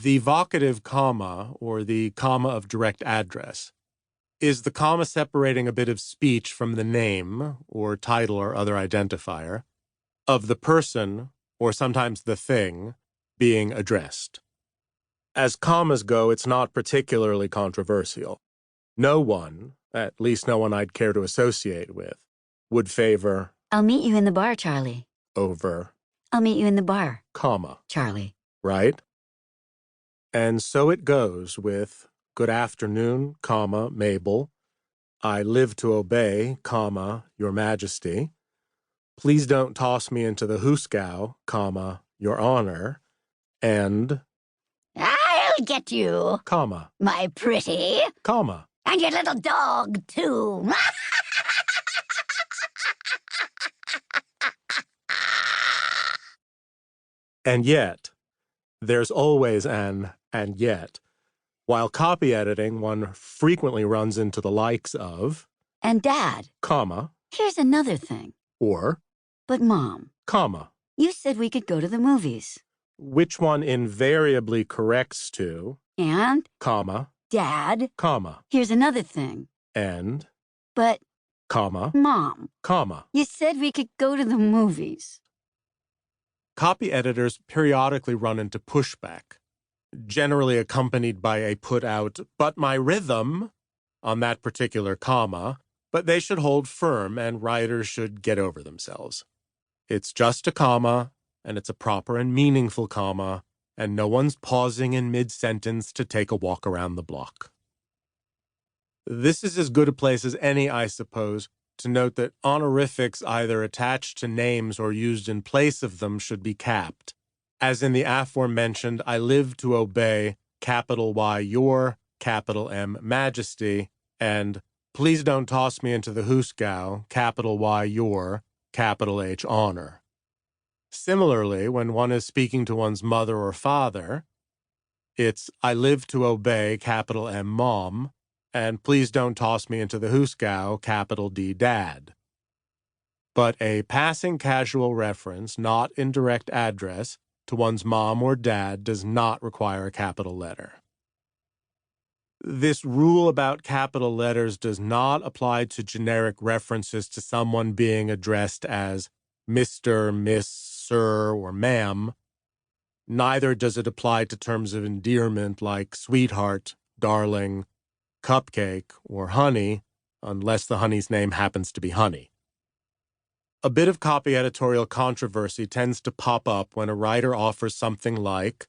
The vocative comma, or the comma of direct address, is the comma separating a bit of speech from the name, or title or other identifier, of the person, or sometimes the thing, being addressed. As commas go, it's not particularly controversial. No one, at least no one I'd care to associate with, would favor "I'll meet you in the bar, Charlie." over "I'll meet you in the bar, comma, Charlie." right? And so it goes with good afternoon, comma, Mabel. I live to obey, comma, your majesty. Please don't toss me into the hoosegow, comma, your honor. And "I'll get you, comma, my pretty. comma. And your little dog, too." And yet, there's always an and yet. While copy editing, one frequently runs into the likes of "And Dad, comma, here's another thing. or But Mom, comma, you said we could go to the movies. which one invariably corrects to And comma, Dad, comma, here's another thing. and But comma, Mom, comma. you said we could go to the movies." Copy editors periodically run into pushback, generally accompanied by a put out, but my rhythm, on that particular comma, but they should hold firm and writers should get over themselves. It's just a comma, and it's a proper and meaningful comma, and no one's pausing in mid-sentence to take a walk around the block. This is as good a place as any, I suppose, to note that honorifics either attached to names or used in place of them should be capped, as in the aforementioned I live to obey, capital Y your, capital M majesty, and please don't toss me into the hoosegow, capital Y your, capital H honor. Similarly, when one is speaking to one's mother or father, it's I live to obey, capital M mom, and please don't toss me into the hoosegow, capital D dad. But a passing casual reference, not in direct address, to one's mom or dad does not require a capital letter. This rule about capital letters does not apply to generic references to someone being addressed as Mr., Miss, Sir, or Ma'am. Neither does it apply to terms of endearment like sweetheart, darling, cupcake, or honey, unless the honey's name happens to be Honey. A bit of copy editorial controversy tends to pop up when a writer offers something like,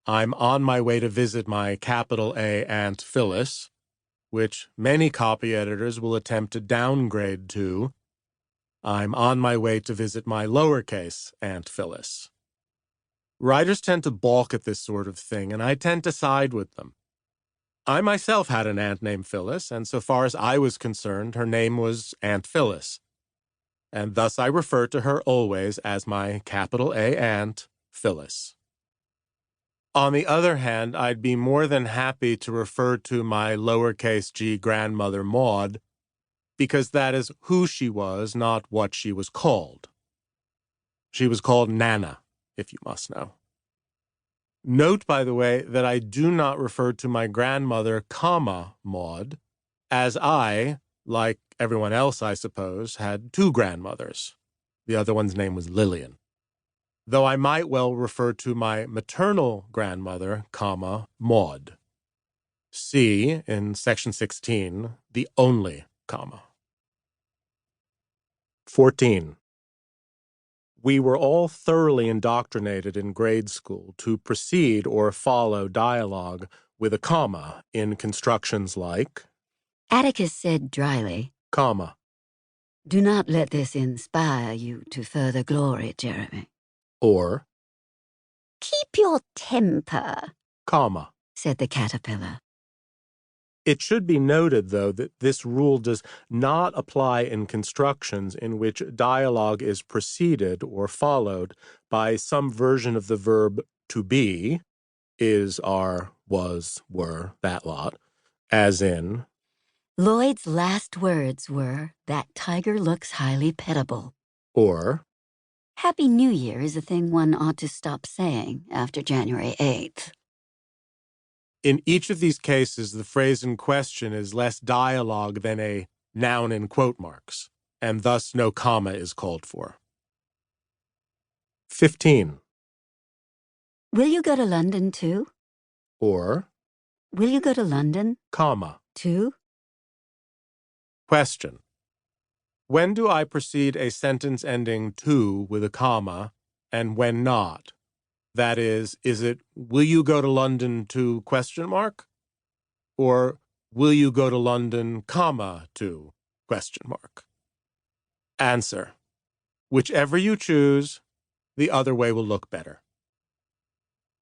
I'm on my way to visit my capital A Aunt Phyllis, which many copy editors will attempt to downgrade to, I'm on my way to visit my lowercase Aunt Phyllis. Writers tend to balk at this sort of thing, and I tend to side with them. I myself had an aunt named Phyllis, and so far as I was concerned, her name was Aunt Phyllis. And thus I refer to her always as my capital A Aunt Phyllis. On the other hand, I'd be more than happy to refer to my lowercase g grandmother Maud, because that is who she was, not what she was called. She was called Nana, if you must know. Note, by the way, that I do not refer to my grandmother, comma, Maud, as I, like everyone else, I suppose, had two grandmothers. The other one's name was Lillian. Though I might well refer to my maternal grandmother, comma, Maud. See, in section 16, the only comma. 14. We were all thoroughly indoctrinated in grade school to precede or follow dialogue with a comma in constructions like, Atticus said dryly, comma, "Do not let this inspire you to further glory, Jeremy." or, "Keep your temper," comma. said the caterpillar. It should be noted, though, that this rule does not apply in constructions in which dialogue is preceded or followed by some version of the verb to be, is, are, was, were, that lot, as in, Lloyd's last words were, "That tiger looks highly petable." or, Happy New Year is a thing one ought to stop saying after January 8th. In each of these cases, the phrase in question is less dialogue than a noun in quote marks, and thus no comma is called for. 15. Will you go to London too? Or, Will you go to London comma. too? Question. When do I precede a sentence ending to with a comma, and when not? That is it, will you go to London to question mark? Or, will you go to London, comma, to question mark? Answer. Whichever you choose, the other way will look better.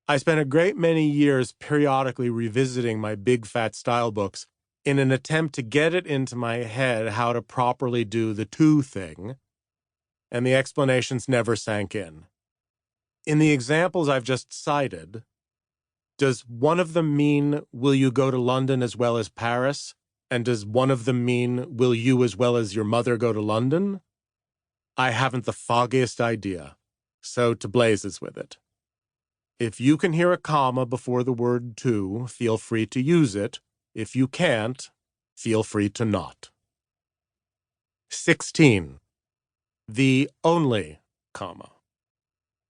I spent a great many years periodically revisiting my big fat style books in an attempt to get it into my head how to properly do the to thing, and the explanations never sank in. In the examples I've just cited, does one of them mean, will you go to London as well as Paris? And does one of them mean, will you as well as your mother go to London? I haven't the foggiest idea, so to blazes with it. If you can hear a comma before the word to, feel free to use it. If you can't, feel free to not. 16. The only comma.